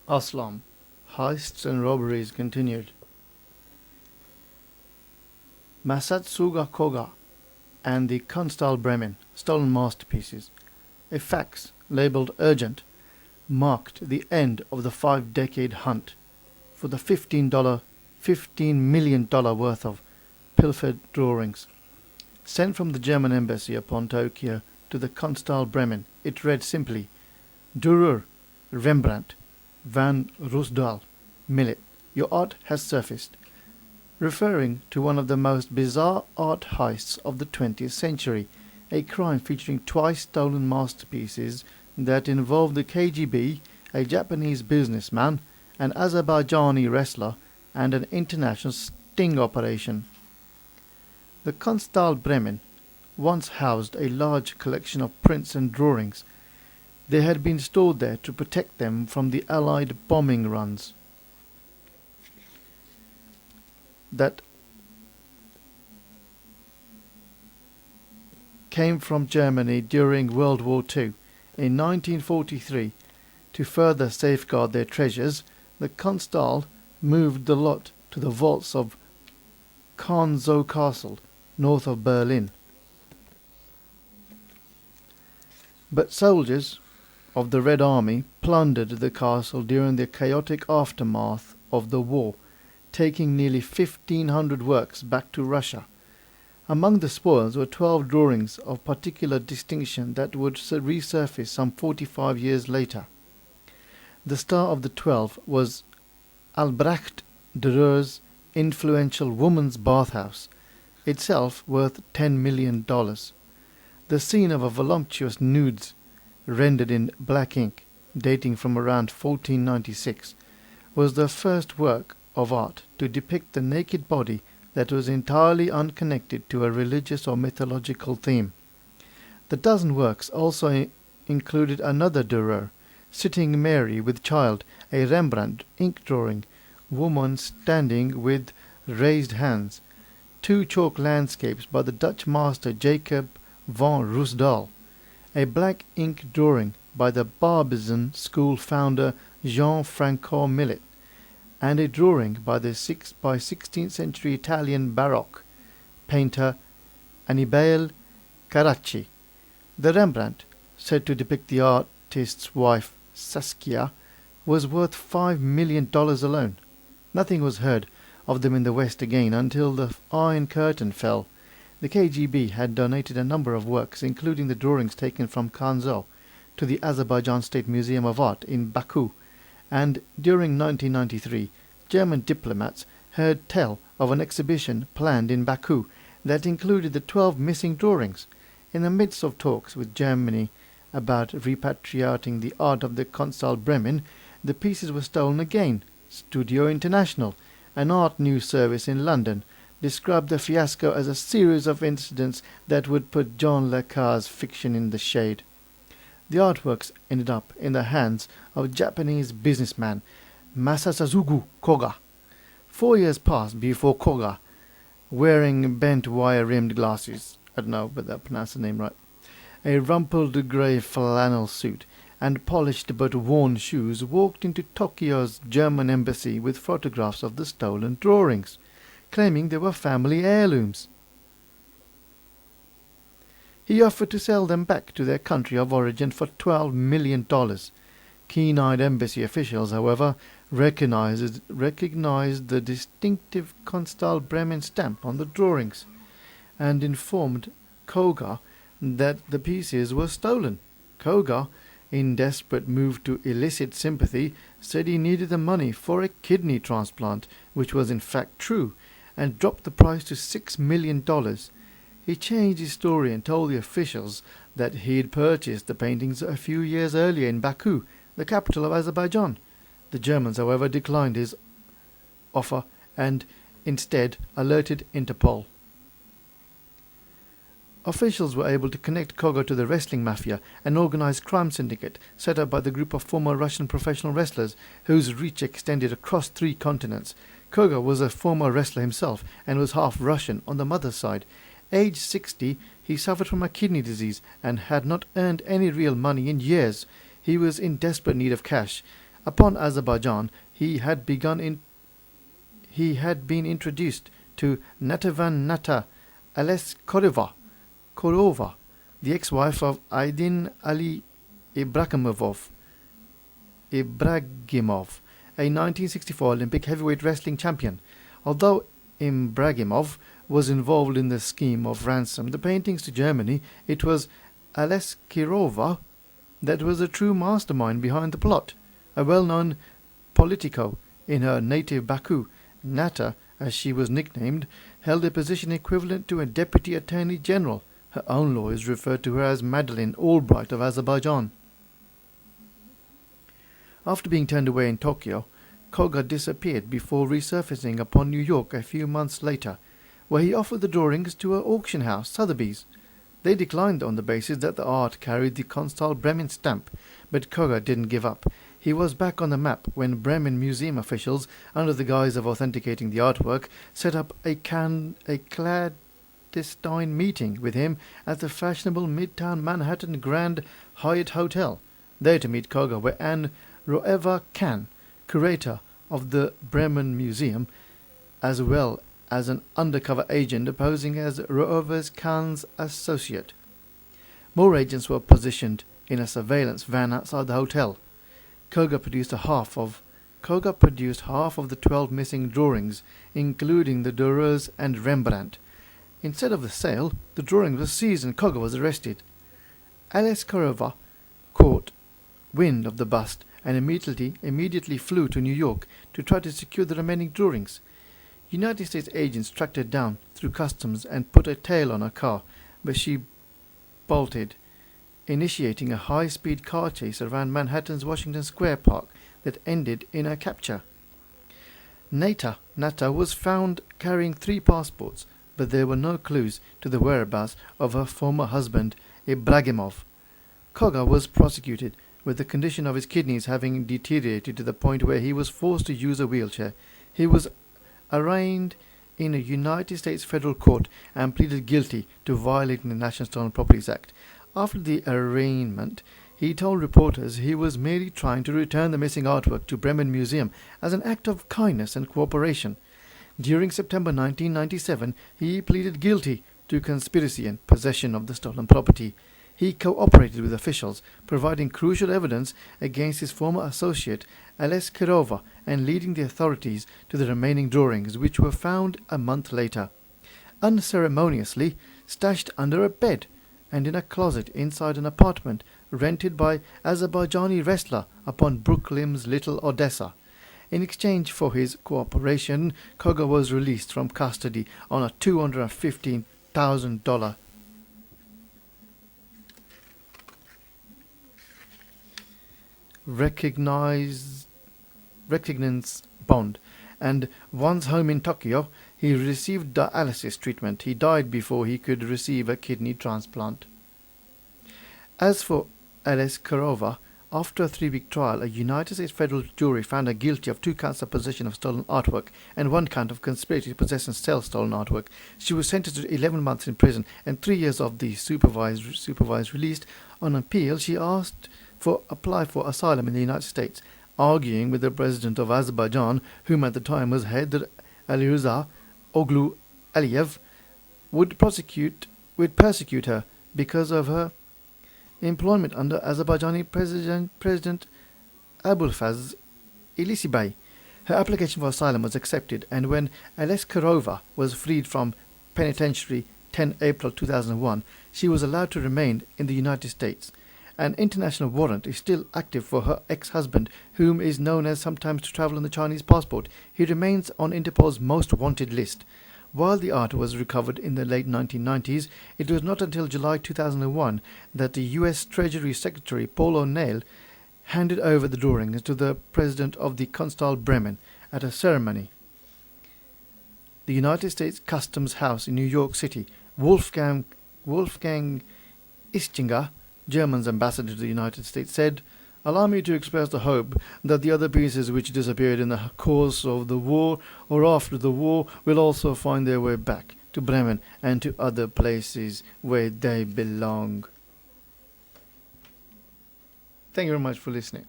Aslam. Heists and robberies continued. Masatsugu koga and the kunsthalle Bremen, stolen masterpieces. A fax, labelled urgent, marked the end of the 5-decade hunt for the $15 million worth of pilfered drawings. Sent from the German embassy upon Tokyo to the Kunsthalle Bremen, it read simply, Dürer, Rembrandt, van Ruisdael, Millet, your art has surfaced, referring to one of the most bizarre art heists of the 20th century, a crime featuring twice stolen masterpieces that involved the KGB, a Japanese businessman, an Azerbaijani wrestler, and an international sting operation. The Kunsthalle Bremen once housed a large collection of prints and drawings. They had been stored there to protect them from the Allied bombing runs that came from Germany during World War II. In 1943, to further safeguard their treasures, the Kunsthalle moved the lot to the vaults of Karnzow Castle, north of Berlin. But soldiers of the Red Army plundered the castle during the chaotic aftermath of the war, taking nearly 1,500 works back to Russia. Among the spoils were 12 drawings of particular distinction that would resurface some 45 years later. The star of the 12 was Albrecht Dürer's influential Woman's Bathhouse, itself worth $10 million. The scene of a voluptuous nudes rendered in black ink, dating from around 1496, was the first work of art to depict the naked body that was entirely unconnected to a religious or mythological theme. The dozen works also included another Dürer, Sitting Mary with Child, a Rembrandt ink drawing, woman standing with raised hands, 2 chalk landscapes by the Dutch master Jacob van Ruisdael, a black ink drawing by the Barbizon school founder Jean-Francois Millet, and a drawing by the 16th century Italian Baroque painter Annibale Carracci. The Rembrandt, said to depict the artist's wife Saskia, was worth $5 million alone. Nothing was heard of them in the West again until the Iron Curtain fell. The KGB had donated a number of works, including the drawings taken from Karnzow, to the Azerbaijan State Museum of Art in Baku, and during 1993, German diplomats heard tell of an exhibition planned in Baku that included the 12 missing drawings. In the midst of talks with Germany about repatriating the art of the Kunsthalle Bremen, the pieces were stolen again. Studio International, an art news service in London, described the fiasco as a series of incidents that would put John le Carre's fiction in the shade. The artworks ended up in the hands of Japanese businessman Masatsugu Koga. 4 years passed before Koga, wearing bent wire-rimmed glasses, I don't know whether I pronounced the name right, a rumpled grey flannel suit, and polished but worn shoes, walked into Tokyo's German embassy with photographs of the stolen drawings, claiming they were family heirlooms. He offered to sell them back to their country of origin for $12 million. Keen-eyed embassy officials, however, recognized the distinctive Kunsthalle Bremen stamp on the drawings, and informed Koga that the pieces were stolen. Koga, in desperate move to elicit sympathy, said he needed the money for a kidney transplant, which was in fact true, and dropped the price to $6 million. He changed his story and told the officials that he had purchased the paintings a few years earlier in Baku, the capital of Azerbaijan. The Germans, however, declined his offer and instead alerted Interpol. Officials were able to connect Koga to the wrestling mafia, an organized crime syndicate set up by the group of former Russian professional wrestlers whose reach extended across 3 continents. Koga was a former wrestler himself and was half Russian on the mother's side. Aged 60, he suffered from a kidney disease and had not earned any real money in years. He was in desperate need of cash. Upon Azerbaijan, he had been introduced to Natavan Nata Korova, the ex-wife of Aydin Ali Ibragimov, a 1964 Olympic heavyweight wrestling champion. Although Ibragimov was involved in the scheme of ransom the paintings to Germany, it was Aleskirova that was the true mastermind behind the plot. A well-known politico in her native Baku, Nata, as she was nicknamed, held a position equivalent to a deputy attorney general. Her own lawyers referred to her as Madeleine Albright of Azerbaijan. After being turned away in Tokyo, Koga disappeared before resurfacing upon New York a few months later, where he offered the drawings to an auction house, Sotheby's. They declined on the basis that the art carried the Kunsthalle Bremen stamp, but Koga didn't give up. He was back on the map when Bremen museum officials, under the guise of authenticating the artwork, set up a clandestine meeting with him at the fashionable Midtown Manhattan Grand Hyatt Hotel. There to meet Koga were Anne Roeva Kahn, curator of the Bremen Museum, as well as an undercover agent posing as Roeva Kahn's associate. More agents were positioned in a surveillance van outside the hotel. Koga produced half of the 12 missing drawings, including the Doreurs and Rembrandt. Instead of the sale, the drawings were seized and Koga was arrested. Aleskarova caught wind of the bust and immediately flew to New York to try to secure the remaining drawings. United States agents tracked her down through customs and put a tail on her car, but she bolted, initiating a high-speed car chase around Manhattan's Washington Square Park that ended in her capture. Nata was found carrying 3 passports, but there were no clues to the whereabouts of her former husband, Ibragimov. Koga was prosecuted, with the condition of his kidneys having deteriorated to the point where he was forced to use a wheelchair. He was arraigned in a United States federal court and pleaded guilty to violating the National Stolen Properties Act. After the arraignment, he told reporters he was merely trying to return the missing artwork to Bremen Museum as an act of kindness and cooperation. During September 1997, he pleaded guilty to conspiracy and possession of the stolen property. He cooperated with officials, providing crucial evidence against his former associate, Aleskirova, and leading the authorities to the remaining drawings, which were found a month later, unceremoniously stashed under a bed and in a closet inside an apartment rented by Azerbaijani wrestler upon Brooklyn's Little Odessa. In exchange for his cooperation, Koga was released from custody on a $215,000 recognizance bond, and once home in Tokyo, he received dialysis treatment. He died before he could receive a kidney transplant. As for Aleskarova, after a 3-week trial, a United States federal jury found her guilty of 2 counts of possession of stolen artwork and 1 count of conspiracy to possess and sell stolen artwork. She was sentenced to 11 months in prison and 3 years of the supervised release. On appeal, she applied for asylum in the United States, arguing with the president of Azerbaijan, whom at the time was Heydar Alireza Oglu Aliyev, would persecute her because of her employment under Azerbaijani President Abulfaz Ilisibay. Her application for asylum was accepted, and when Aleskarova was freed from penitentiary 10 April 2001, she was allowed to remain in the United States. An international warrant is still active for her ex-husband, whom is known as sometimes to travel on the Chinese passport. He remains on Interpol's most wanted list. While the art was recovered in the late 1990s, it was not until July 2001 that the U.S. Treasury Secretary Paul O'Neill handed over the drawings to the president of the Kunsthalle Bremen at a ceremony. The United States Customs House in New York City, Wolfgang Ischinger, German's ambassador to the United States, said, "Allow me to express the hope that the other pieces which disappeared in the course of the war or after the war will also find their way back to Bremen and to other places where they belong." Thank you very much for listening.